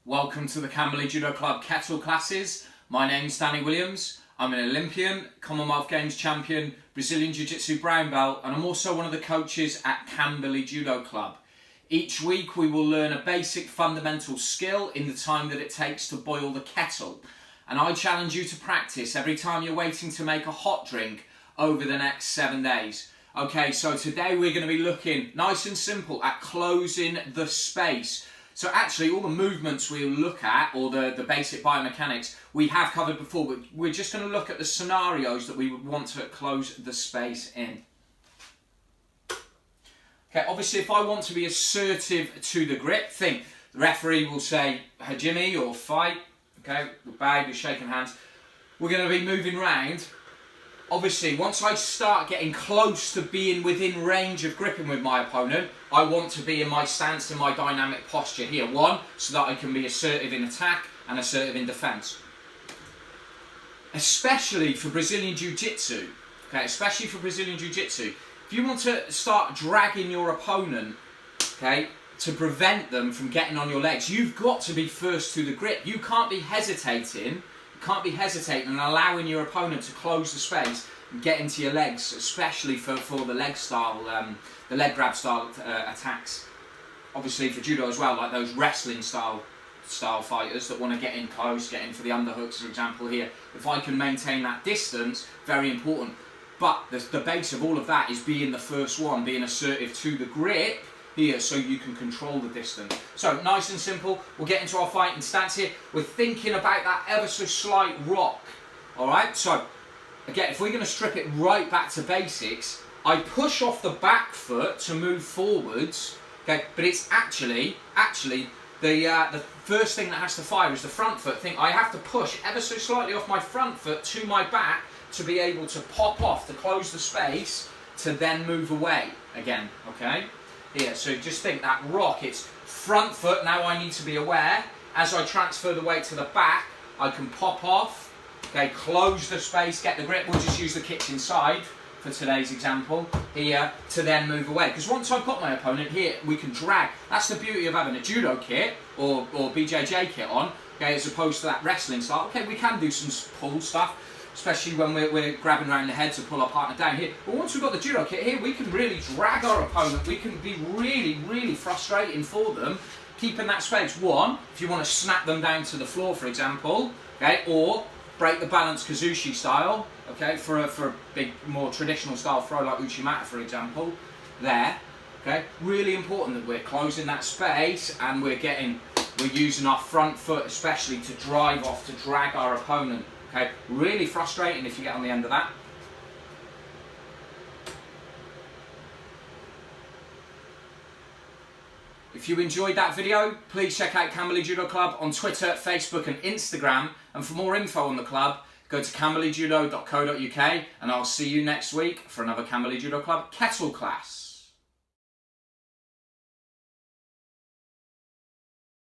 Welcome to the Camberley Judo Club Kettle classes. My name's Danny Williams. I'm an Olympian, Commonwealth Games champion, Brazilian Jiu-Jitsu brown belt, and I'm also one of the coaches at Camberley Judo Club. Each week we will learn a basic fundamental skill in the time that it takes to boil the kettle. And I challenge you to practice every time you're waiting to make a hot drink over the next 7 days. Okay, so today we're going to be looking nice and simple at closing the space. So actually all the movements we'll look at, or the basic biomechanics, we have covered before, but we're just going to look at the scenarios that we would want to close the space in. Okay, obviously if I want to be assertive to the grip, think the referee will say hajime or fight, okay, we're bowed, we're shaking hands. We're going to be moving round. Obviously, once I start getting close to being within range of gripping with my opponent, I want to be in my stance and my dynamic posture here. One, so that I can be assertive in attack and assertive in defence. Especially for Brazilian Jiu-Jitsu, okay, especially for Brazilian Jiu-Jitsu, if you want to start dragging your opponent, okay, to prevent them from getting on your legs, you've got to be first to the grip. You can't be hesitating. Can't be hesitating and allowing your opponent to close the space and get into your legs, especially for the leg style, the leg grab style attacks. Obviously for judo as well, like those wrestling style fighters that want to get in close, get in for the underhooks, for example here. If I can maintain that distance, very important. But the base of all of that is being the first one, being assertive to the grip here, so you can control the distance. So nice and simple, we'll get into our fighting stance here. We're thinking about that ever so slight rock. Alright, so again, if we're going to strip it right back to basics, I push off the back foot to move forwards, okay, but it's actually the first thing that has to fire is the front foot. Think I have to push ever so slightly off my front foot to my back to be able to pop off, to close the space, to then move away again, okay? Here, so just think that rock, it's front foot, now I need to be aware. As I transfer the weight to the back, I can pop off, okay, close the space, get the grip. We'll just use the kicks inside for today's example here to then move away. Because once I've got my opponent here, we can drag. That's the beauty of having a judo kit or BJJ kit on, okay, as opposed to that wrestling style. Okay, we can do some pull stuff, especially when we're grabbing around the head to pull our partner down here. But once we've got the judo kit here, we can really drag our opponent. We can be really frustrating for them, keeping that space. One, if you want to snap them down to the floor, for example, okay, or break the balance kazushi style, okay, for a big, more traditional style throw like uchimata, for example, there, okay. Really important that we're closing that space and we're using our front foot especially to drive off, to drag our opponent. Okay, really frustrating if you get on the end of that. If you enjoyed that video, please check out Camberley Judo Club on Twitter, Facebook and Instagram. And for more info on the club, go to camberleyjudo.co.uk and I'll see you next week for another Camberley Judo Club Kettle class.